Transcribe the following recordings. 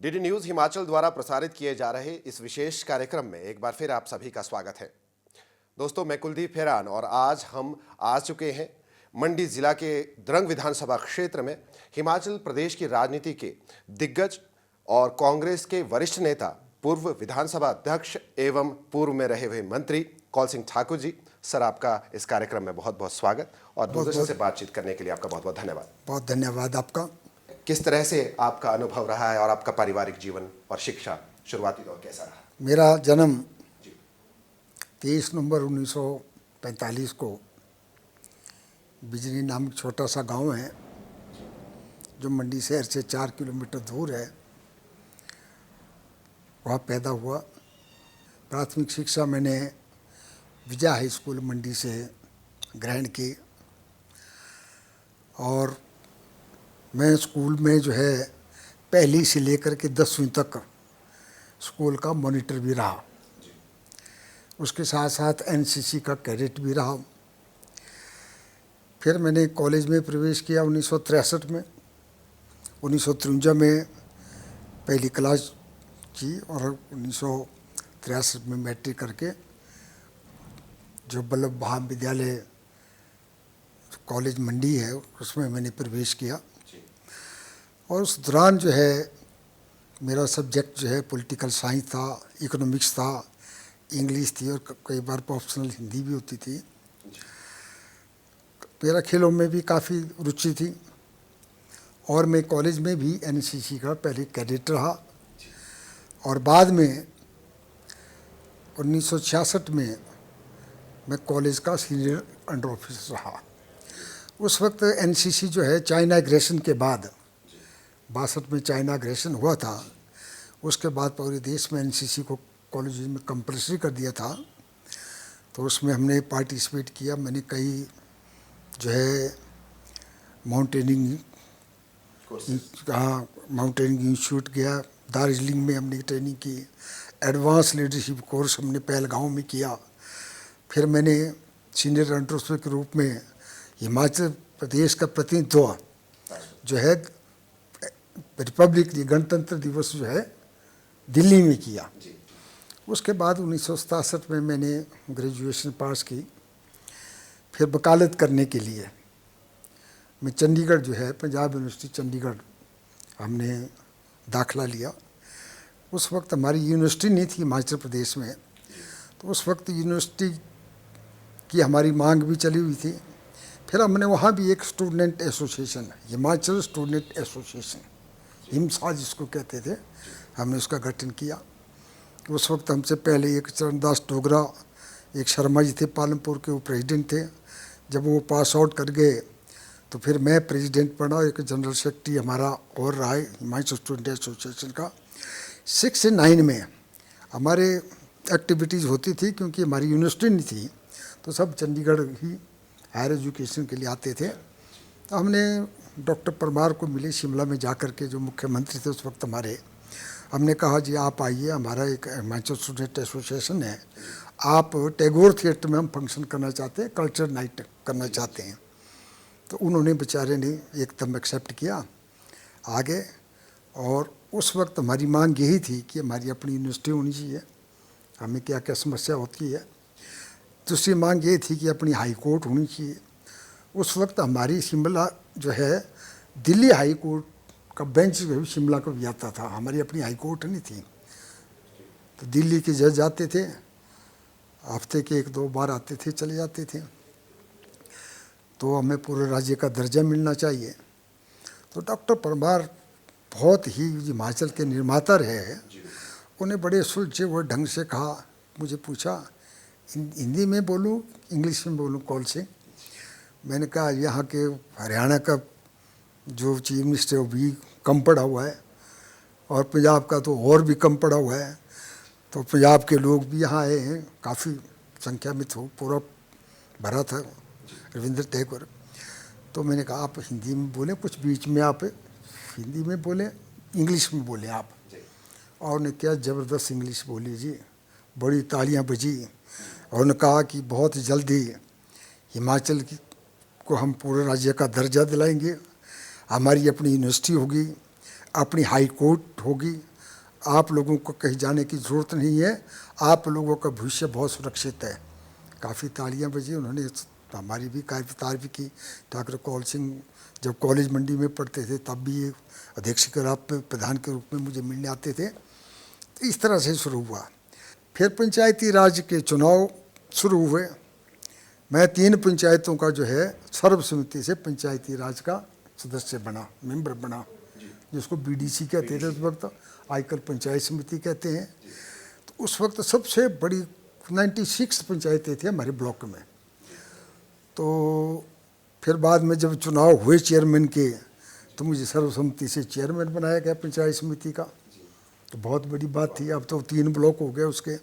DD news Himachal द्वारा प्रसारित किए जा रहे इस विशेष कार्यक्रम में एक बार फिर आप सभी का स्वागत है। दोस्तों, मैं कुलदीप फेरान और आज हम आ चुके हैं मंडी जिला के द्रंग विधानसभा क्षेत्र में हिमाचल प्रदेश की राजनीति के दिग्गज और कांग्रेस के वरिष्ठ नेता, पूर्व विधानसभा अध्यक्ष एवं पूर्व में रहे हुए मंत्री कौल सिंह ठाकुर जी। सर, आपका इस कार्यक्रम में बहुत बहुत स्वागत और दूरदर्शन से बातचीत करने के लिए आपका बहुत बहुत धन्यवाद। बहुत धन्यवाद आपका। किस तरह से आपका अनुभव रहा है और आपका पारिवारिक जीवन और शिक्षा शुरुआती दौर कैसा रहा? मेरा जन्म 23 नवंबर 1945 को बिजनी नामक छोटा सा गांव है जो मंडी शहर से 4 किलोमीटर दूर है, वहाँ पैदा हुआ। प्राथमिक शिक्षा मैंने विजय हाई स्कूल मंडी से ग्रहण की और मैं स्कूल में जो है पहली से लेकर के 10वीं तक स्कूल का मॉनिटर भी रहा। उसके साथ साथ एनसीसी का कैडेट भी रहा। फिर मैंने कॉलेज में प्रवेश किया 1963 में। 1953 में पहली क्लास की और 1963 में मैट्रिक करके जो वल्लभ महाविद्यालय कॉलेज मंडी है उसमें मैंने प्रवेश किया। और उस दौरान जो है मेरा सब्जेक्ट जो है पॉलिटिकल साइंस था, इकोनॉमिक्स था, इंग्लिश थी और कई बार ऑप्शनल हिंदी भी होती थी। मेरा खेलों में भी काफ़ी रुचि थी और मैं कॉलेज में भी एनसीसी का पहले कैडेट रहा और बाद में 1966 में मैं कॉलेज का सीनियर अंडर ऑफिसर रहा। उस वक्त एनसीसी जो है चाइना एग्रेशन के बाद 62 में चाइना एग्रेशन हुआ था, उसके बाद पूरे देश में एनसीसी को कॉलेज में कंपल्सरी कर दिया था। तो उसमें हमने पार्टिसिपेट किया। मैंने कई जो है माउंटेनिंग इंस्टीट्यूट गया, दार्जिलिंग में हमने ट्रेनिंग की। एडवांस लीडरशिप कोर्स हमने पहलगांव में किया। फिर मैंने सीनियर अंडर ऑफिसर के रूप में हिमाचल प्रदेश का प्रतिनिधित्व जो है रिपब्लिक डे, गणतंत्र दिवस जो है दिल्ली में किया। उसके बाद 1967 में मैंने ग्रेजुएशन पास की। फिर वकालत करने के लिए मैं चंडीगढ़ जो है पंजाब यूनिवर्सिटी चंडीगढ़ हमने दाखिला लिया। उस वक्त हमारी यूनिवर्सिटी नहीं थी हिमाचल प्रदेश में, तो उस वक्त यूनिवर्सिटी की हमारी मांग भी चली हुई थी। फिर हमने वहाँ भी एक student association, Himachal student association, HIMSA जिसको कहते थे, हमने उसका गठन किया। उस वक्त हमसे पहले एक चरणदास डोगरा, एक शर्मा जी थे पालमपुर के, वो प्रेसिडेंट थे। जब वो पास आउट कर गए तो फिर मैं प्रेसिडेंट बना। एक जनरल सेक्रेटरी हमारा और रहा है हिमाचल स्टूडेंट एसोसिएशन का। 6 से 9 में हमारे एक्टिविटीज़ होती थी, क्योंकि हमारी यूनिवर्सिटी नहीं थी तो सब चंडीगढ़ ही हायर एजुकेशन के लिए आते थे। तो हमने डॉक्टर परमार को मिले शिमला में जाकर के, जो मुख्यमंत्री थे उस वक्त हमारे। हमने कहा जी आप आइए, हमारा एक हिमाचल स्टूडेंट एसोसिएशन है, आप टैगोर थिएटर में हम फंक्शन करना चाहते हैं, कल्चर नाइट करना चाहते हैं। तो उन्होंने बेचारे ने एकदम एक्सेप्ट किया आगे। और उस वक्त हमारी मांग यही थी कि हमारी अपनी यूनिवर्सिटी होनी चाहिए, हमें क्या क्या समस्या होती है। दूसरी मांग ये थी कि अपनी हाई कोर्ट होनी चाहिए। उस वक्त हमारी शिमला जो है दिल्ली हाई कोर्ट का बेंच शिमला को भी आता था, हमारी अपनी हाई कोर्ट नहीं थी। तो दिल्ली के जज आते थे, हफ्ते के 1-2 बार आते थे, चले जाते थे। तो हमें पूरे राज्य का दर्जा मिलना चाहिए। तो डॉक्टर परमार बहुत ही हिमाचल के निर्माता रहे। उन्हें बड़े सुलझे हुए ढंग से कहा, मुझे पूछा हिंदी में बोलूं इंग्लिश में बोलूं कौन से। मैंने कहा यहाँ के हरियाणा का जो चीफ मिनिस्टर वो भी कम पढ़ा हुआ है और पंजाब का तो और भी कम पढ़ा हुआ है, तो पंजाब के लोग भी यहाँ आए हैं, काफ़ी संख्या में तो पूरा भरा था रविंद्र टैगोर। तो मैंने कहा आप हिंदी में बोलें, कुछ बीच में आप हिंदी में बोलें, इंग्लिश में बोलें आप। और उन्हें क्या ज़बरदस्त इंग्लिश बोली जी, बड़ी तालियां बजी। और उन्होंने कहा कि बहुत जल्दी हिमाचल को हम पूरे राज्य का दर्जा दिलाएंगे, हमारी अपनी यूनिवर्सिटी होगी, अपनी हाई कोर्ट होगी आप लोगों को कहीं जाने की ज़रूरत नहीं है, आप लोगों का भविष्य बहुत सुरक्षित है। काफ़ी तालियां बजी, उन्होंने हमारी भी काफ़ी तारीफ की। डॉक्टर कौल सिंह जब कॉलेज मंडी में पढ़ते थे तब भी अध्यक्ष के रूप में, प्रधान के रूप में मुझे मिलने आते थे। तो इस तरह से शुरू हुआ। फिर पंचायती राज के चुनाव शुरू हुए। मैं 3 पंचायतों का जो है सर्वसम्मति से पंचायती राज का सदस्य बना, मेंबर बना, जिसको बीडीसी कहते थे उस वक्त, आजकल पंचायत समिति कहते हैं। तो उस वक्त सबसे बड़ी 96 पंचायतें थी हमारे ब्लॉक में। तो फिर बाद में जब चुनाव हुए चेयरमैन के, तो मुझे सर्वसम्मति से चेयरमैन बनाया गया पंचायत समिति का। तो बहुत बड़ी बात थी। अब तो 3 ब्लॉक हो गए उसके।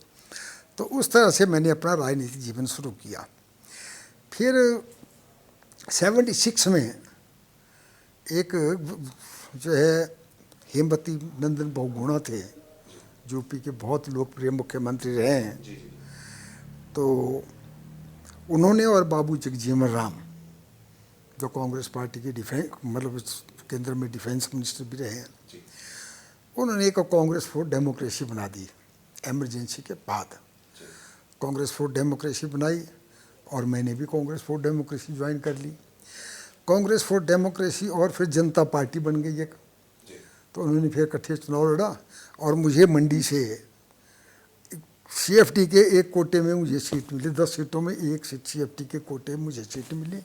तो उस तरह से मैंने अपना राजनीतिक जीवन शुरू किया। फिर 76 में एक जो है हेमवती नंदन बहुगुणा थे, यूपी के बहुत लोकप्रिय मुख्यमंत्री रहे हैं। तो उन्होंने और बाबू जगजीवन राम, जो कांग्रेस पार्टी के डिफेंस मतलब केंद्र में डिफेंस मिनिस्टर भी रहे हैं, उन्होंने एक कांग्रेस फॉर डेमोक्रेसी बना दी। एमरजेंसी के बाद कांग्रेस फॉर डेमोक्रेसी बनाई और मैंने भी कांग्रेस फॉर डेमोक्रेसी ज्वाइन कर ली। कांग्रेस फॉर डेमोक्रेसी और फिर जनता पार्टी बन गई एक। तो उन्होंने फिर इकट्ठे चुनाव लड़ा और मुझे मंडी से सीएफटी के एक कोटे में मुझे सीट मिली। 10 सीटों में एक सीट सीएफटी के कोटे में मुझे सीट मिली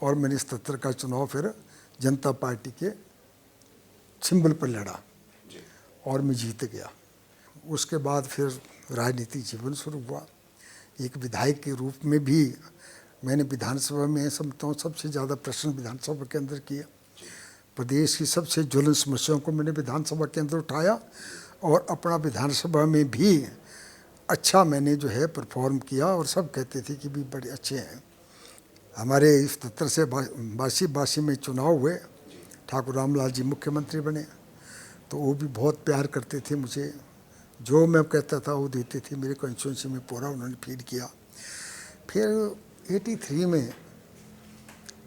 और मैंने 77 का चुनाव फिर जनता पार्टी के सिंबल पर लड़ा और मैं जीत गया। उसके बाद फिर राजनीतिक जीवन शुरू हुआ। एक विधायक के रूप में भी मैंने विधानसभा में समझता हूँ सबसे ज़्यादा प्रश्न विधानसभा के अंदर किए। प्रदेश की सबसे ज्वलंत समस्याओं को मैंने विधानसभा के अंदर उठाया और अपना विधानसभा में भी अच्छा मैंने जो है परफॉर्म किया और सब कहते थे कि भी बड़े अच्छे हैं। हमारे 77 से 82 में चुनाव हुए, ठाकुर रामलाल जी मुख्यमंत्री बने। तो वो भी बहुत प्यार करते थे मुझे, जो मैं कहता था वो देते थे। मेरे कॉन्स्टिट्यूंसी में पूरा उन्होंने फीड किया। फिर 83 में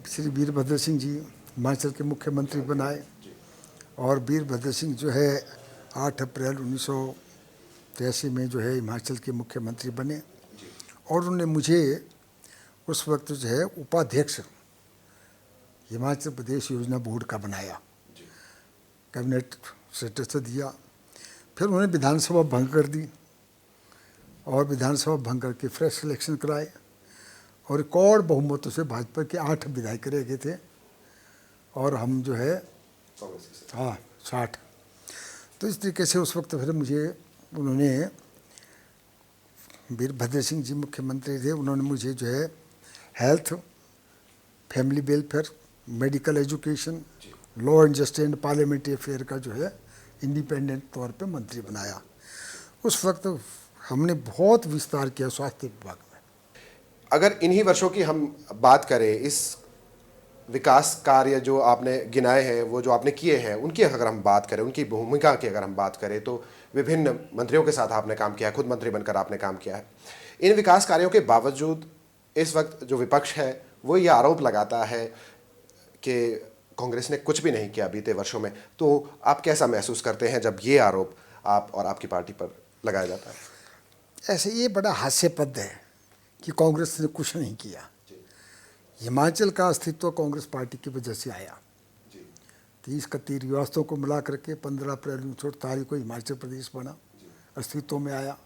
श्री वीरभद्र सिंह जी हिमाचल के मुख्यमंत्री बनाए और वीरभद्र सिंह जो है 8 अप्रैल 1983 में जो है हिमाचल के मुख्यमंत्री बने और उन्होंने मुझे उस वक्त जो है उपाध्यक्ष हिमाचल प्रदेश योजना बोर्ड का बनाया, कैबिनेट स्टेटस दिया। फिर उन्होंने विधानसभा भंग कर दी और विधानसभा भंग करके फ्रेश इलेक्शन कराए और रिकॉर्ड बहुमतों से भाजपा के 8 विधायक रह गए थे और हम जो है 60। तो इस तरीके से उस वक्त फिर मुझे उन्होंने, वीरभद्र सिंह जी मुख्यमंत्री थे, उन्होंने मुझे जो है health, family welfare, medical education, law and justice and parliamentary affair का जो है इंडिपेंडेंट तौर पे मंत्री बनाया। उस वक्त हमने बहुत विस्तार किया स्वास्थ्य विभाग में। अगर इन्हीं वर्षों की हम बात करें, इस विकास कार्य जो आपने गिनाए हैं, वो जो आपने किए हैं, उनकी अगर हम बात करें, उनकी भूमिका की अगर हम बात करें, तो विभिन्न मंत्रियों के साथ आपने काम किया है, खुद मंत्री बनकर आपने काम किया है। इन विकास कार्यों के बावजूद इस वक्त जो विपक्ष है वो ये आरोप लगाता है कि कांग्रेस ने कुछ भी नहीं किया बीते वर्षों में। तो आप कैसा महसूस करते हैं जब ये आरोप आप और आपकी पार्टी पर लगाया जाता है? ऐसे ये बड़ा हास्यपद है कि कांग्रेस ने कुछ नहीं किया। हिमाचल का अस्तित्व कांग्रेस पार्टी की वजह से आया। 30-31 रियासतों को मिला करके 15 अप्रैल 1948 को हिमाचल प्रदेश बना, अस्तित्व में आया।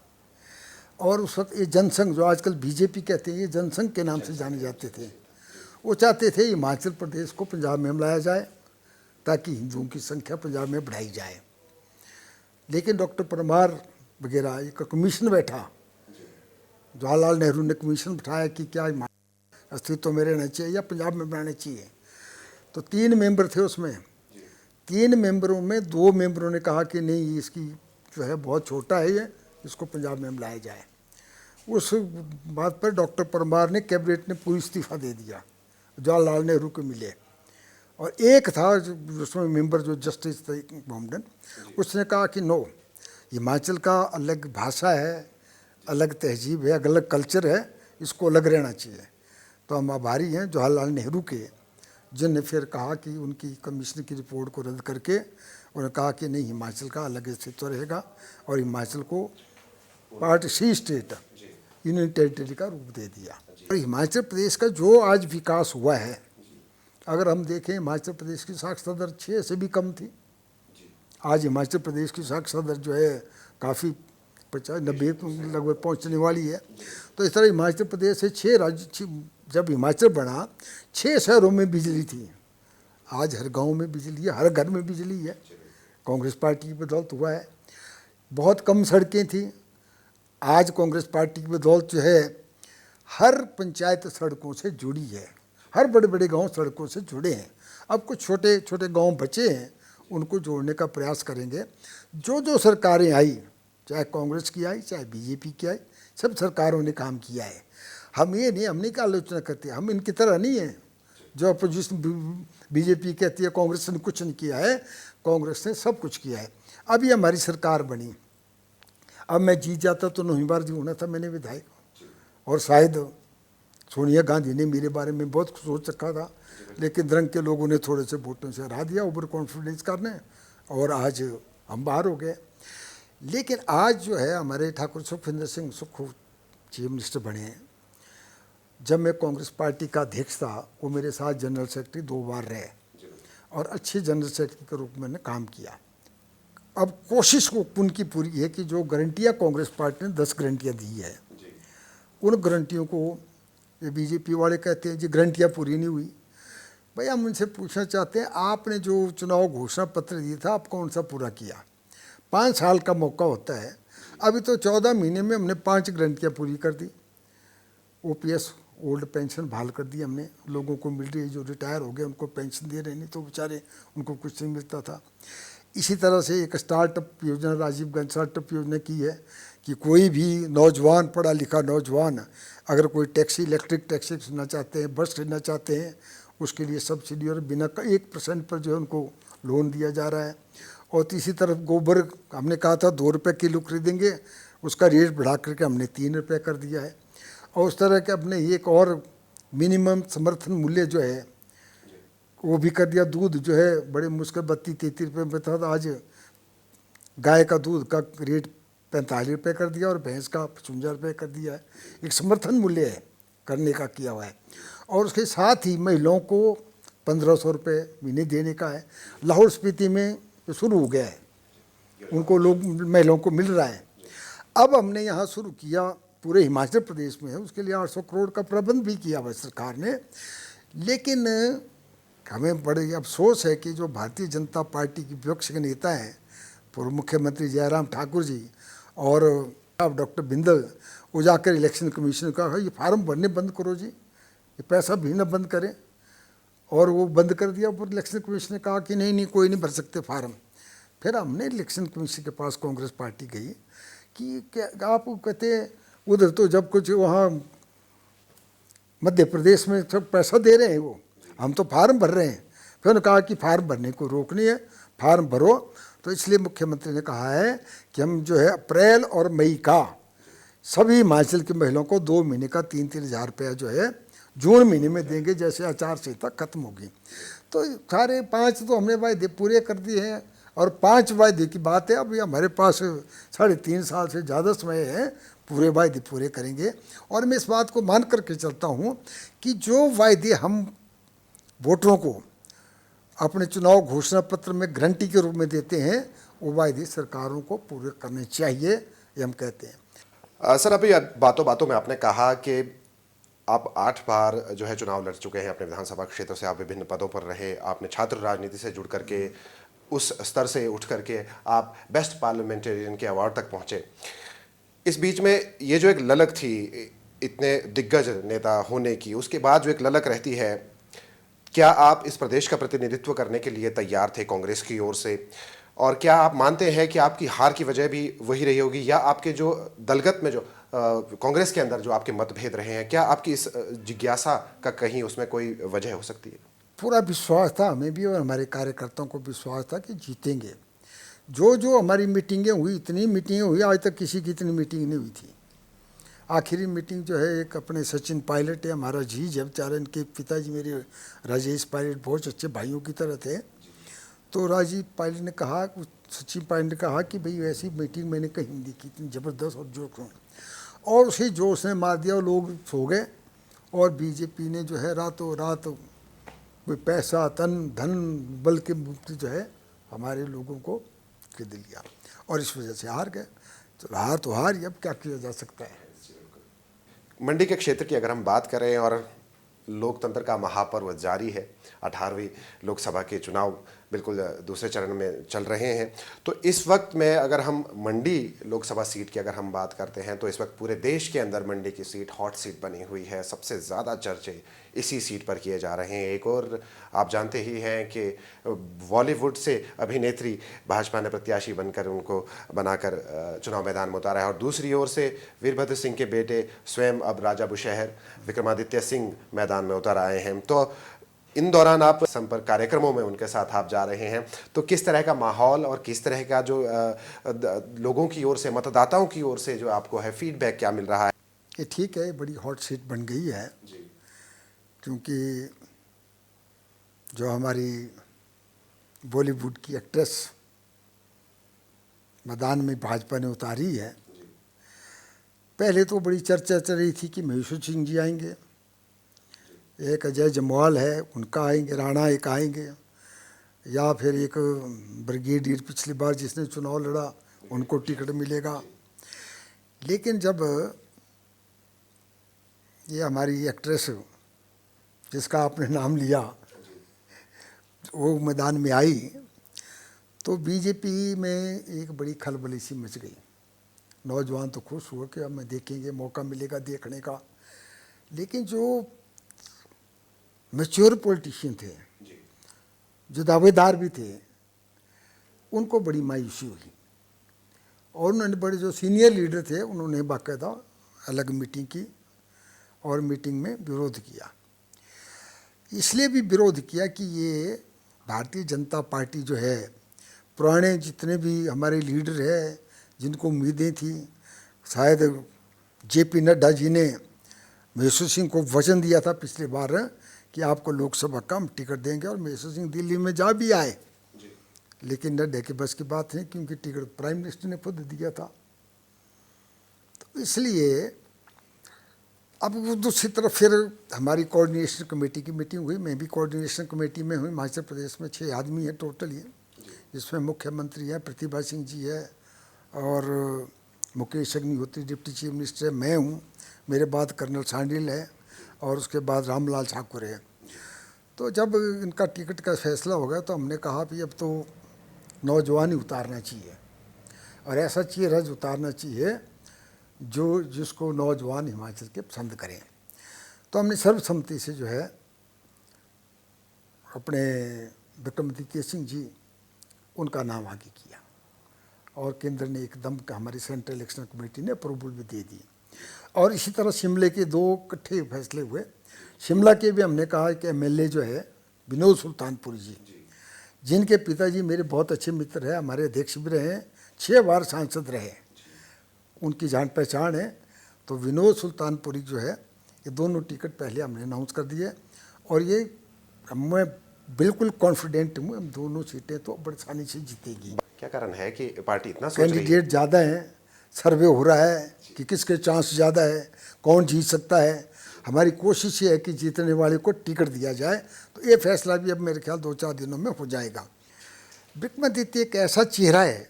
और उस वक्त ये जनसंघ, जो आजकल बीजेपी कहते हैं, ये जनसंघ के नाम से जाने जाते थे, वो चाहते थे हिमाचल प्रदेश को पंजाब में लाया जाए ताकि हिंदुओं की संख्या पंजाब में बढ़ाई जाए। लेकिन डॉक्टर परमार वगैरह एक कमीशन बैठा, जवाहरलाल नेहरू ने कमीशन बैठाया कि क्या अस्तित्व में रहना चाहिए या पंजाब में बनाना चाहिए। तो 3 मेंबर थे उसमें। 3 मेंबरों में 2 मेंबरों ने कहा कि नहीं, इसकी जो है बहुत छोटा है, ये इसको पंजाब में लाया जाए। उस बात पर डॉक्टर परमार ने, कैबिनेट ने पूरी इस्तीफा दे दिया, जवाहरलाल नेहरू को मिले। और एक था उसमें मेंबर जो जस्टिस बॉम्बडन, उसने कहा कि नो, हिमाचल का अलग भाषा है, अलग तहजीब है, अलग कल्चर है, इसको अलग रहना चाहिए। तो हम आभारी हैं जवाहरलाल नेहरू के जिनने फिर कहा कि उनकी कमीशन की रिपोर्ट को रद्द करके उन्होंने कहा कि नहीं, हिमाचल का अलग अस्तित्व रहेगा और हिमाचल को part C state union territory का रूप दे दिया। और हिमाचल प्रदेश का जो आज विकास हुआ है, अगर हम देखें हिमाचल प्रदेश की साक्षरता दर 6 से भी कम थी। आज हिमाचल प्रदेश की साक्षरता दर जो है काफ़ी 50-90 लगभग पहुंचने वाली है। तो इस तरह हिमाचल प्रदेश से 6 राज्य, जब हिमाचल बना 6 शहरों में बिजली थी, आज हर गांव में बिजली है, हर घर में बिजली है। कांग्रेस पार्टी की बदौलत हुआ है। बहुत कम सड़कें थी, आज कांग्रेस पार्टी की बदौलत जो है हर पंचायत सड़कों से जुड़ी है, हर बड़े बड़े गांव सड़कों से जुड़े हैं। अब कुछ छोटे छोटे गांव बचे हैं, उनको जोड़ने का प्रयास करेंगे। जो जो सरकारें आई, चाहे कांग्रेस की आई चाहे बीजेपी की आई, सब सरकारों ने काम किया है। हम ये नहीं, हमने क्या आलोचना करते हैं, हम इनकी तरह नहीं है जो अपोजिशन बीजेपी कहती है कांग्रेस ने कुछ नहीं किया है। कांग्रेस ने सब कुछ किया है। अब ये हमारी सरकार बनी, अब मैं जीत जाता तो 9वीं बार जी होना था मैंने विधायक, और शायद सोनिया गांधी ने मेरे बारे में बहुत सोच रखा था, लेकिन द्रंग के लोगों ने थोड़े से वोटों से हरा दिया ओवर कॉन्फिडेंस करने, और आज हम बाहर हो गए। लेकिन आज जो है हमारे ठाकुर सुखविंदर सिंह सुक्खू चीफ मिनिस्टर बने हैं। जब मैं कांग्रेस पार्टी का अध्यक्ष था, वो मेरे साथ जनरल सेक्रेटरी 2 बार रहे और अच्छे जनरल सेक्रेटरी के रूप में मैंने काम किया। अब कोशिश को उनकी पूरी है कि जो गारंटियाँ कांग्रेस पार्टी ने 10 गारंटियाँ दी है, उन गारंटियों को ये बीजेपी वाले कहते हैं जी गारंटियाँ पूरी नहीं हुई। भाई हम उनसे पूछना चाहते हैं, आपने जो चुनाव घोषणा पत्र दिया था आप कौन सा पूरा किया? 5 साल का मौका होता है, अभी तो 14 महीने में हमने 5 गारंटियाँ पूरी कर दी। ओपीएस ओल्ड पेंशन बहाल कर दी हमने, लोगों को मिल रही है, जो रिटायर हो गए उनको पेंशन दे रहे, नहीं तो बेचारे उनको कुछ नहीं मिलता था। इसी तरह से एक स्टार्टअप योजना राजीव गांधी स्टार्टअप योजना की है कि कोई भी नौजवान, पढ़ा लिखा नौजवान अगर कोई टैक्सी, इलेक्ट्रिक टैक्सी खरीदना चाहते हैं, बस खरीदना चाहते हैं, उसके लिए सब्सिडी और बिना 1% पर जो है उनको लोन दिया जा रहा है। और तीसरी तरफ गोबर, हमने कहा था 2 रुपये किलो खरीदेंगे, उसका रेट बढ़ा करके हमने 3 रुपये कर दिया है। और उस तरह के अपने एक और मिनिमम समर्थन मूल्य जो है वो भी कर दिया। दूध जो है बड़े मुश्किल 32-33 रुपये में था, आज गाय का दूध का रेट 45 रुपये कर दिया और भैंस का 55 रुपये कर दिया है। एक समर्थन मूल्य है करने का किया हुआ है। और उसके साथ ही महिलाओं को 1500 रुपये महीने देने का है। लाहौल स्पीति में शुरू हो गया है, उनको लोग महिलाओं को मिल रहा है। अब हमने यहाँ शुरू किया, पूरे हिमाचल प्रदेश में है, उसके लिए 800 करोड़ का प्रबंध भी किया हुआ सरकार ने। लेकिन हमें बड़े अफसोस है कि जो भारतीय जनता पार्टी की विपक्ष के नेता हैं, पूर्व मुख्यमंत्री जयराम ठाकुर जी और डॉक्टर बिंदल, वो जाकर इलेक्शन कमीशन का ये फार्म भरने बंद करो जी, ये पैसा भेजना बंद करें, और वो बंद कर दिया। पर इलेक्शन कमीशन ने कहा कि नहीं नहीं कोई नहीं भर सकते फार्म। फिर हमने इलेक्शन कमीशन के पास कांग्रेस पार्टी गई कि क्या आप कहते उधर तो जब कुछ वहाँ मध्य प्रदेश में सब पैसा दे रहे हैं, वो हम तो फार्म भर रहे हैं। फिर उन्होंने कहा कि फार्म भरने को रोक नहीं है, फार्म भरो। तो इसलिए मुख्यमंत्री ने कहा है कि हम जो है अप्रैल और मई का सभी हिमाचल की महिलाओं को 2 महीने का 3-3 हज़ार रुपया जो है जून महीने में देंगे, जैसे आचार संहिता खत्म होगी। तो सारे 5 तो हमने वायदे पूरे कर दिए हैं, और 5 वायदे की बात है। अभी हमारे पास 3.5 साल से ज़्यादा समय है, पूरे वायदे पूरे करेंगे। और मैं इस बात को मान करके चलता हूँ कि जो वायदे हम वोटरों को अपने चुनाव घोषणा पत्र में गारंटी के रूप में देते हैं, वो वायदे सरकारों को पूरे करने चाहिए, ये हम कहते हैं। सर, अभी बातों बातों में आपने कहा कि आप 8 बार जो है चुनाव लड़ चुके हैं अपने विधानसभा क्षेत्र से, आप विभिन्न पदों पर रहे, आपने छात्र राजनीति से जुड़ करके उस स्तर से उठ करके आप बेस्ट पार्लियामेंटेरियन के अवार्ड तक पहुंचे। इस बीच में ये जो एक ललक थी इतने दिग्गज नेता होने की, उसके बाद जो एक ललक रहती है, क्या आप इस प्रदेश का प्रतिनिधित्व करने के लिए तैयार थे कांग्रेस की ओर से? और क्या आप मानते हैं कि आपकी हार की वजह भी वही रही होगी, या आपके जो दलगत में जो कांग्रेस के अंदर जो आपके मतभेद रहे हैं, क्या आपकी इस जिज्ञासा का कहीं उसमें कोई वजह हो सकती है? पूरा विश्वास था हमें भी, और हमारे कार्यकर्ताओं को विश्वास था कि जीतेंगे। जो जो हमारी मीटिंगें हुई, इतनी मीटिंगें हुई, आज तक किसी की इतनी मीटिंग नहीं हुई थी। आखिरी मीटिंग जो है एक अपने सचिन पायलट है हमारा जी जब चार इनके पिताजी मेरे राजेश पायलट बहुत अच्छे भाइयों की तरह थे। तो राजीव पायलट ने कहा, सचिन पायलट ने कहा कि भाई ऐसी मीटिंग मैंने कहीं नहीं देखी, इतनी ज़बरदस्त और जोश में, और उसी जोश ने मार दिया और लोग सो गए। और बीजेपी ने जो है रातों रात कोई पैसा तन धन बल के मुफ्त जो है हमारे लोगों को खरीद लिया और इस वजह से हार गए। तो हार तो हार ही, अब क्या किया जा सकता है। मंडी के क्षेत्र की अगर हम बात करें और लोकतंत्र का महापर्व जारी है, 18वीं लोकसभा के चुनाव बिल्कुल दूसरे चरण में चल रहे हैं। तो इस वक्त में अगर हम मंडी लोकसभा सीट की अगर हम बात करते हैं तो इस वक्त पूरे देश के अंदर मंडी की सीट हॉट सीट बनी हुई है। सबसे ज़्यादा चर्चे इसी सीट पर किए जा रहे हैं। एक और आप जानते ही हैं कि बॉलीवुड से अभिनेत्री भाजपा ने प्रत्याशी बनकर उनको बनाकर चुनाव मैदान में उतारा है, और दूसरी ओर से वीरभद्र सिंह के बेटे स्वयं अब राजा बुशहर विक्रमादित्य सिंह मैदान में उतर आए हैं। तो इन दौरान आप संपर्क कार्यक्रमों में उनके साथ आप जा रहे हैं, तो किस तरह का माहौल और किस तरह का जो लोगों की ओर से, मतदाताओं की ओर से जो आपको है फीडबैक क्या मिल रहा है? ये ठीक है, बड़ी हॉट सीट बन गई है जी। क्योंकि जो हमारी बॉलीवुड की एक्ट्रेस मैदान में भाजपा ने उतारी है। पहले तो बड़ी चर्चा चल रही थी कि महेश्वर सिंह जी आएंगे, एक अजय जम्वाल है उनका आएंगे, राणा एक आएंगे, या फिर एक ब्रिगेडियर पिछली बार जिसने चुनाव लड़ा उनको टिकट मिलेगा। लेकिन जब ये हमारी एक्ट्रेस जिसका आपने नाम लिया वो मैदान में आई तो बीजेपी में एक बड़ी खलबली सी मच गई। नौजवान तो खुश हुए कि अब मैं देखेंगे, मौका मिलेगा देखने का। लेकिन जो मैच्योर पॉलिटिशियन थे, जो दावेदार भी थे, उनको बड़ी मायूसी हुई और उन्होंने बड़े जो सीनियर लीडर थे उन्होंने बाकायदा अलग मीटिंग की और मीटिंग में विरोध किया। इसलिए भी विरोध किया कि ये भारतीय जनता पार्टी जो है, पुराने जितने भी हमारे लीडर हैं जिनको उम्मीदें थी, शायद जेपी नड्डा जी ने महेश्वर सिंह को वचन दिया था पिछली बार कि आपको लोकसभा का हम टिकट देंगे, और महेश्वर सिंह दिल्ली में जा भी आए, लेकिन नड्डा के बस की बात नहीं क्योंकि टिकट प्राइम मिनिस्टर ने खुद दिया था। तो इसलिए अब वो दूसरी तरफ फिर हमारी कोऑर्डिनेशन कमेटी की मीटिंग हुई। मैं भी कोऑर्डिनेशन कमेटी में हुई। हिमाचल प्रदेश में 6 आदमी हैं टोटल ही, जिसमें मुख्यमंत्री हैं, प्रतिभा सिंह जी है, और Mukesh Agnihotri deputy chief minister है, मैं हूँ, मेरे बाद कर्नल सांडिल है, और उसके बाद रामलाल ठाकुर है। तो जब इनका टिकट का फैसला हो गया तो हमने कहा कि अब तो नौजवान ही उतारना चाहिए, और ऐसा चेहरा उतारना चाहिए जो जिसको नौजवान हिमाचल के पसंद करें। तो हमने सर्वसम्मति से जो है अपने विक्रमादित्य सिंह जी उनका नाम आगे किया, और केंद्र ने एकदम हमारी सेंट्रल इलेक्शन कमेटी ने अप्रूवल भी दे दी। और इसी तरह शिमले के 2 इकट्ठे फैसले हुए। शिमला के भी हमने कहा कि एमएलए जो है विनोद सुल्तानपुरी जी, जिनके पिताजी मेरे बहुत अच्छे मित्र हैं, हमारे अध्यक्ष भी रहे, 6 बार सांसद रहे, उनकी जान पहचान है। तो विनोद सुल्तानपुरी जो है, ये दोनों टिकट पहले हमने अनाउंस कर दिए, और ये मैं बिल्कुल कॉन्फिडेंट हूँ हम दोनों सीटें तो बड़ी आसानी से जीतेगी। क्या कारण है कि पार्टी इतना सोच रही है? कैंडिडेट ज़्यादा हैं, सर्वे हो रहा है कि किसके चांस ज़्यादा है, कौन जीत सकता है। हमारी कोशिश ये है कि जीतने वाले को टिकट दिया जाए। तो ये फैसला भी अब मेरे ख्याल 2-4 दिनों में हो जाएगा। विक्रमादित्य एक ऐसा चेहरा है,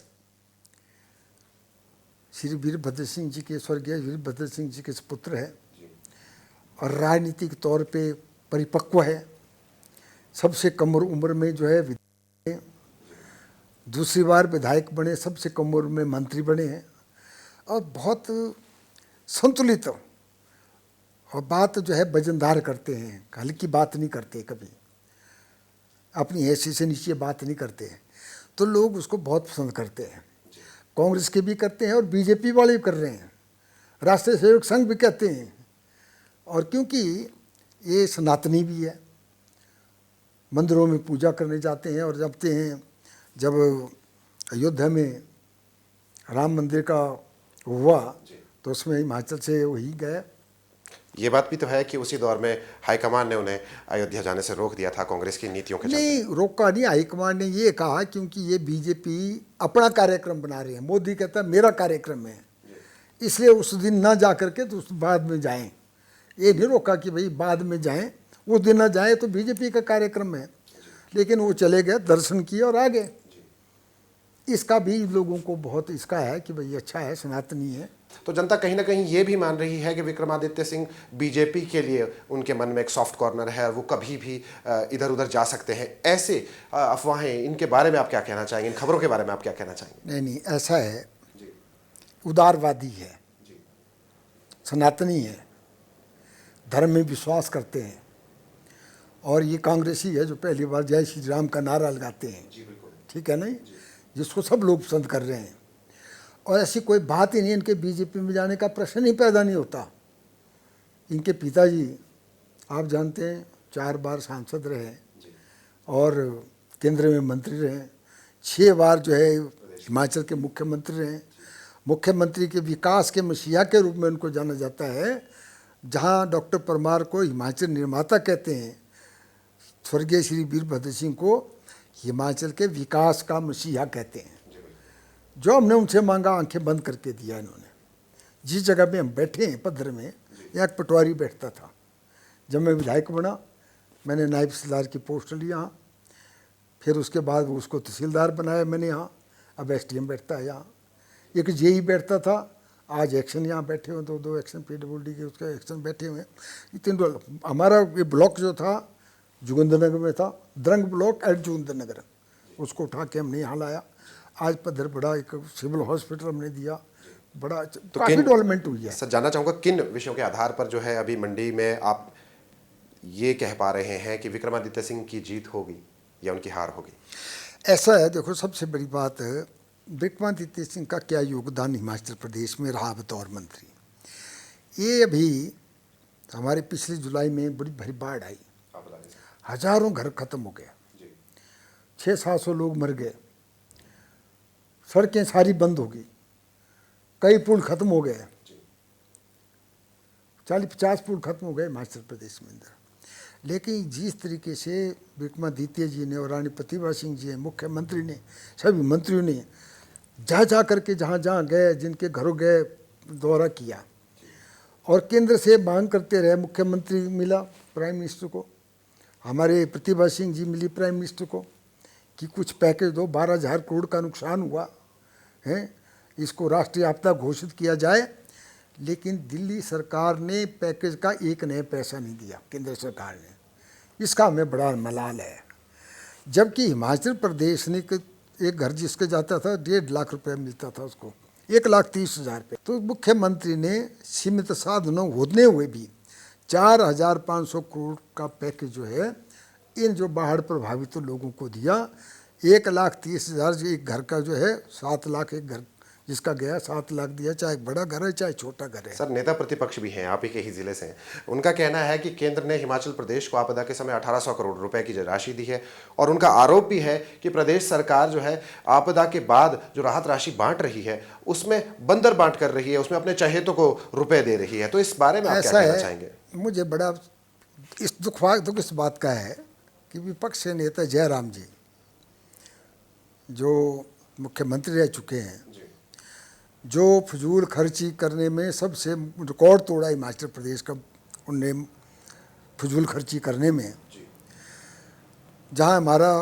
श्री वीरभद्र सिंह जी के, स्वर्गीय वीरभद्र सिंह जी के पुत्र है, और राजनीतिक तौर पे परिपक्व है, सबसे कम उम्र में जो है दूसरी बार विधायक बने, सबसे कम उम्र में मंत्री बने हैं, और बहुत संतुलित और बात जो है वजनदार करते हैं, हल्की बात नहीं करते, कभी अपनी हैसियत से नीचे बात नहीं करते हैं। तो लोग उसको बहुत पसंद करते हैं, कांग्रेस के भी करते हैं और बीजेपी वाले भी कर रहे हैं, राष्ट्रीय सहयोग संघ भी कहते हैं। और क्योंकि ये सनातनी भी है, मंदिरों में पूजा करने जाते हैं, और जब अयोध्या में राम मंदिर का हुआ तो उसमें हिमाचल से वही गए। ये बात भी तो है कि उसी दौर में हाईकमान ने उन्हें अयोध्या जाने से रोक दिया था कांग्रेस की नीतियों के चलते। नहीं, रोका नहीं, हाईकमान ने ये कहा क्योंकि ये बीजेपी अपना कार्यक्रम बना रही है। मोदी कहता है मेरा कार्यक्रम है, इसलिए उस दिन ना जा करके तो उस बाद में जाएं। ये नहीं रोका कि भाई बाद में जाएं, उस दिन ना जाएं तो बीजेपी का कार्यक्रम है। लेकिन वो चले गए, दर्शन किए और आ गए। इसका भी लोगों को बहुत इसका है कि भाई अच्छा है, सनातनी है। तो जनता कहीं ना कहीं ये भी मान रही है कि विक्रमादित्य सिंह बीजेपी के लिए उनके मन में एक सॉफ्ट कॉर्नर है और वो कभी भी इधर उधर जा सकते हैं। ऐसे अफवाहें, इनके बारे में आप क्या कहना चाहेंगे? इन खबरों के बारे में आप क्या कहना चाहेंगे? नहीं नहीं, ऐसा है, उदारवादी है, सनातनी है, धर्म में विश्वास करते हैं, और ये कांग्रेसी है जो पहली बार जय श्री राम का नारा लगाते हैं। ठीक है नहीं, जिसको सब लोग पसंद कर रहे हैं। और ऐसी कोई बात ही नहीं, इनके बीजेपी में जाने का प्रश्न ही पैदा नहीं होता। इनके पिताजी आप जानते हैं 4 बार सांसद रहे और केंद्र में मंत्री रहे, 6 बार जो है हिमाचल के मुख्यमंत्री रहे। मुख्यमंत्री के विकास के मसीहा के रूप में उनको जाना जाता है। जहां डॉक्टर परमार को हिमाचल निर्माता कहते हैं, स्वर्गीय श्री वीरभद्र सिंह को हिमाचल के विकास का मसीहा कहते हैं। जो हमने उनसे मांगा आंखें बंद करके दिया इन्होंने। जिस जगह पे हम बैठे हैं पद्धर में, एक पटवारी बैठता था। जब मैं विधायक बना, मैंने नायब तहसीलदार की पोस्ट ली यहाँ, फिर उसके बाद उसको तहसीलदार बनाया मैंने यहाँ। अब एसडीएम बैठता है यहाँ। एक जेई बैठता था, आज एक्शन यहाँ बैठे हुए, दो एक्शन पीडब्ल्यूडी के उसके एक्शन बैठे हुए। इतने हमारा ये ब्लॉक जो था जोगिंद्रनगर में था, द्रंग ब्लॉक एट जोगिंद्रनगर, उसको उठा के हमने यहाँ लाया। आज पद्धर बड़ा एक सिविल हॉस्पिटल हमने दिया, बड़ा तो काफ़ी डेवलपमेंट हुई है। सर, जानना चाहूँगा किन विषयों के आधार पर जो है अभी मंडी में आप ये कह पा रहे हैं कि विक्रमादित्य सिंह की जीत होगी या उनकी हार होगी? ऐसा है, देखो सबसे बड़ी बात है, विक्रमादित्य सिंह का क्या योगदान हिमाचल प्रदेश में रहा बतौर मंत्री। ये अभी हमारे पिछले जुलाई में बड़ी भारी बाढ़ आई, हजारों घर खत्म हो गए, 600-700 लोग मर गए, सड़कें सारी बंद हो गई, कई पुल खत्म हो गए, 40-50 पुल खत्म हो गए हिमाचल प्रदेश में अंदर। लेकिन जिस तरीके से विक्रमादित्य जी ने और रानी प्रतिभा सिंह जी ने, मुख्यमंत्री ने, सभी मंत्रियों ने जा करके जहाँ जहाँ गए, जिनके घरों गए, दौरा किया और केंद्र से मांग करते रहे। मुख्यमंत्री मिला प्राइम मिनिस्टर को, हमारे प्रतिभा सिंह जी मिली प्राइम मिनिस्टर को कि कुछ पैकेज दो, 12,000 करोड़ का नुकसान हुआ है, इसको राष्ट्रीय आपदा घोषित किया जाए। लेकिन दिल्ली सरकार ने पैकेज का एक नया पैसा नहीं दिया, केंद्र सरकार ने। इसका हमें बड़ा मलाल है। जबकि हिमाचल प्रदेश ने एक घर जिसके जाता था 1.5 लाख रुपए मिलता था, उसको 1,30,000 रुपये। तो मुख्यमंत्री ने सीमित साधनों होने हुए भी 4,500 करोड़ का पैकेज जो है इन जो बाढ़ प्रभावित लोगों को दिया। 1,30,000 एक घर का जो है 7 लाख, एक घर जिसका गया 7 लाख दिया, चाहे बड़ा घर है चाहे छोटा घर है। सर, नेता प्रतिपक्ष भी हैं, आप ही के ही जिले से हैं, उनका कहना है कि केंद्र ने हिमाचल प्रदेश को आपदा के समय 1800 करोड़ रुपए की राशि दी है और उनका आरोप भी है कि प्रदेश सरकार जो है आपदा के बाद जो राहत राशि बांट रही है उसमें बंदर बांट कर रही है, उसमें अपने चहेतों को रुपए दे रही है। तो इस बारे में आप क्या कहना चाहेंगे? मुझे बड़ा इस दुख इस बात का है कि विपक्ष के नेता जयराम जी जो मुख्यमंत्री रह चुके हैं, जो फजूल खर्ची करने में सबसे रिकॉर्ड तोड़ा हिमाचल प्रदेश का, उनने फजूल खर्ची करने में, जहां हमारा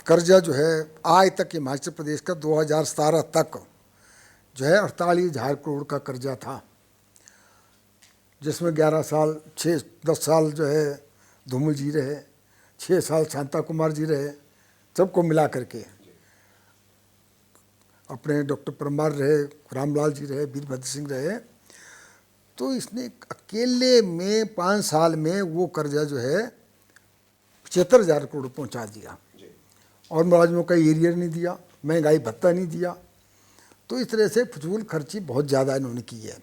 कर्जा जो है आज तक हिमाचल प्रदेश का 2017 तक जो है 48,000 करोड़ का कर्जा था, जिसमें 11 साल 10 साल जो है धूमल जी रहे, 6 साल शांता कुमार जी रहे, सबको मिला करके अपने डॉक्टर परमार रहे, रामलाल जी रहे, वीरभद्र सिंह रहे। तो इसने अकेले में 5 साल में वो कर्जा जो है 75,000 करोड़ पहुंचा दिया और मुलाजिमों का एरियर नहीं दिया, महंगाई भत्ता नहीं दिया। तो इस तरह से फजूल खर्ची बहुत ज़्यादा इन्होंने की है।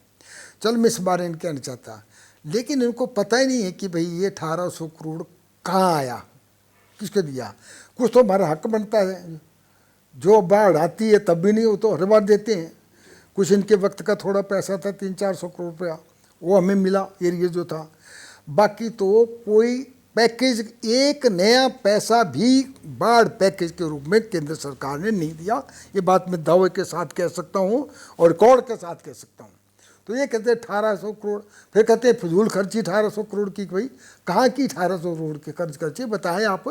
चल मैं इस बारे में कहना चाहता, लेकिन इनको पता ही नहीं है कि भाई ये 1800 करोड़ कहाँ आया, किसको दिया। कुछ तो हमारा हक बनता है, जो बाढ़ आती है तब भी नहीं, हो तो हर बार देते हैं, कुछ इनके वक्त का थोड़ा पैसा था 300-400 करोड़ रुपया, वो हमें मिला एरिया जो था। बाकी तो कोई पैकेज, एक नया पैसा भी बाढ़ पैकेज के रूप में केंद्र सरकार ने नहीं दिया। ये बात मैं दावे के साथ कह सकता हूँ और रिकॉर्ड के साथ कह सकता हूँ। तो ये कहते हैं 1800 करोड़, फिर कहते हैं फिजूल खर्ची 1800 करोड़ की। भाई कहाँ की 1800 करोड़ की खर्ची बताएं आप।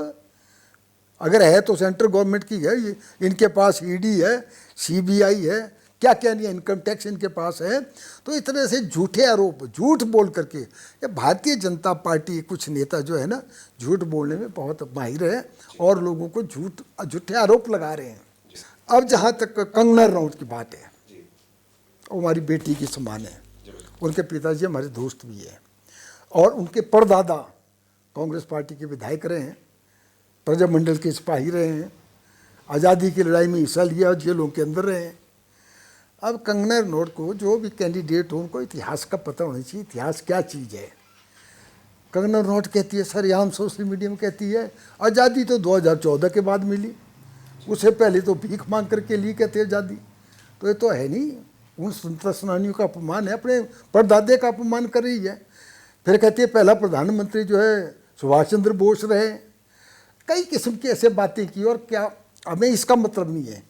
अगर है तो सेंट्रल गवर्नमेंट की है, ये इनके पास ईडी है, सीबीआई है, क्या क्या नहीं, इनकम टैक्स इनके पास है। तो इस तरह से झूठे आरोप, झूठ बोल करके, ये भारतीय जनता पार्टी कुछ नेता जो है ना, झूठ बोलने में बहुत माहिर है और लोगों को झूठे आरोप लगा रहे हैं। अब जहाँ तक कंगना रनौत की बात है, वो हमारी बेटी की समान है, उनके पिताजी हमारे दोस्त भी हैं और उनके परदादा कांग्रेस पार्टी के विधायक रहे हैं, प्रजामंडल के सिपाही रहे हैं, आज़ादी की लड़ाई में हिस्सा लिया, जेलों के अंदर रहे हैं। अब कंगना रनौत को जो भी कैंडिडेट हो, उनको इतिहास का पता होना चाहिए, इतिहास क्या चीज़ है। कंगना रनौत कहती है, सर यहाँ सोशल मीडिया में कहती है आज़ादी तो 2014 के बाद मिली, उससे पहले तो भीख मांग करके ली, कहते हैं आज़ादी। तो ये तो है नहीं, उन स्वतंत्रता सेनानियों का अपमान है, अपने परदादे का अपमान कर रही है। फिर कहती है पहला प्रधानमंत्री जो है सुभाष चंद्र बोस रहे। कई किस्म की ऐसे बातें की और क्या, हमें इसका मतलब नहीं है।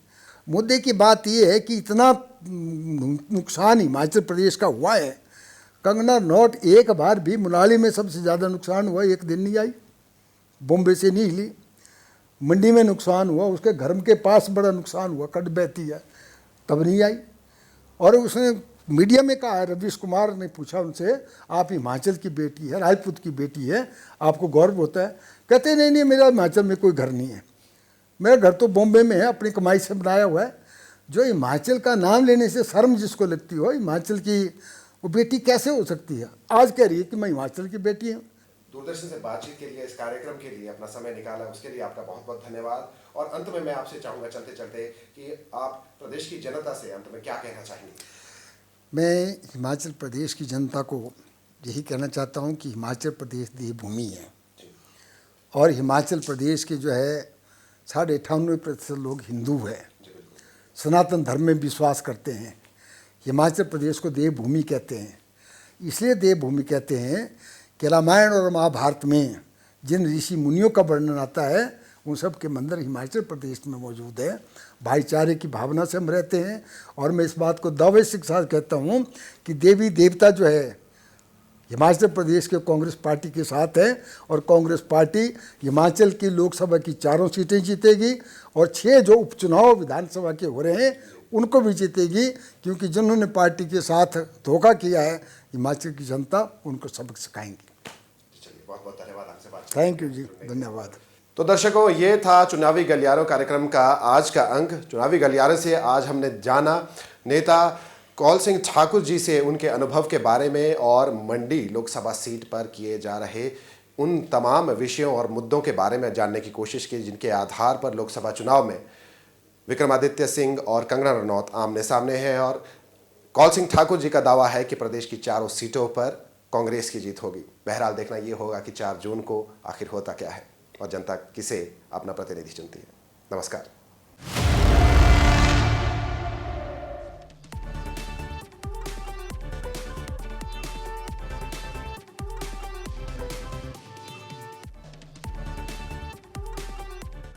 मुद्दे की बात यह है कि इतना नुकसान हिमाचल प्रदेश का हुआ है। कंगना रनौत एक बार भी, मनाली में सबसे ज़्यादा नुकसान हुआ, एक दिन नहीं आई, बॉम्बे से नहीं हिली। मंडी में नुकसान हुआ, उसके घर के पास बड़ा नुकसान हुआ, कट बहती है, तब नहीं आई। और उसने मीडिया में कहा है, रवीश कुमार ने पूछा उनसे, आप हिमाचल की बेटी है, राजपूत की बेटी है, आपको गर्व होता है? कहते नहीं नहीं, मेरा हिमाचल में कोई घर नहीं है, मेरा घर तो बॉम्बे में है, अपनी कमाई से बनाया हुआ है। जो हिमाचल का नाम लेने से शर्म जिसको लगती हो, हिमाचल की वो बेटी कैसे हो सकती है? आज कह रही है कि मैं हिमाचल की बेटी हूँ। दूरदर्शन से बातचीत के लिए, इस कार्यक्रम के लिए अपना समय निकाला, उसके लिए आपका बहुत बहुत धन्यवाद। और अंत में मैं आपसे चाहूँगा चलते चलते कि आप प्रदेश की जनता से अंत में क्या कहना चाहेंगे? मैं हिमाचल प्रदेश की जनता को यही कहना चाहता हूँ कि हिमाचल प्रदेश देवभूमि है और हिमाचल प्रदेश के जो है 98.5% लोग हिंदू हैं, सनातन धर्म में विश्वास करते हैं। हिमाचल प्रदेश को देवभूमि कहते हैं। इसलिए देवभूमि कहते हैं कि रामायण और महाभारत में जिन ऋषि मुनियों का वर्णन आता है, उन सब के मंदिर हिमाचल प्रदेश में मौजूद है। भाईचारे की भावना से हम रहते हैं और मैं इस बात को दावे के साथ कहता हूँ कि देवी देवता जो है हिमाचल प्रदेश के कांग्रेस पार्टी के साथ है और कांग्रेस पार्टी हिमाचल की लोकसभा की 4 सीटें जीतेगी और 6 जो उपचुनाव विधानसभा के हो रहे हैं उनको भी जीतेगी, क्योंकि जिन्होंने पार्टी के साथ धोखा किया है, हिमाचल की जनता उनको सबक सिखाएंगी। चलिए, बहुत बहुत धन्यवाद आपसे बात। थैंक यू जी, धन्यवाद। तो दर्शकों, ये था चुनावी गलियारों कार्यक्रम का आज का अंक। चुनावी गलियारों से आज हमने जाना नेता कौल सिंह ठाकुर जी से उनके अनुभव के बारे में और मंडी लोकसभा सीट पर किए जा रहे उन तमाम विषयों और मुद्दों के बारे में जानने की कोशिश की, जिनके आधार पर लोकसभा चुनाव में विक्रमादित्य सिंह और कंगना रनौत आमने सामने हैं। और कौल सिंह ठाकुर जी का दावा है कि प्रदेश की 4 सीटों पर कांग्रेस की जीत होगी। बहरहाल देखना ये होगा कि 4 जून को आखिर होता क्या है और जनता किसे अपना प्रतिनिधि चुनती है। नमस्कार।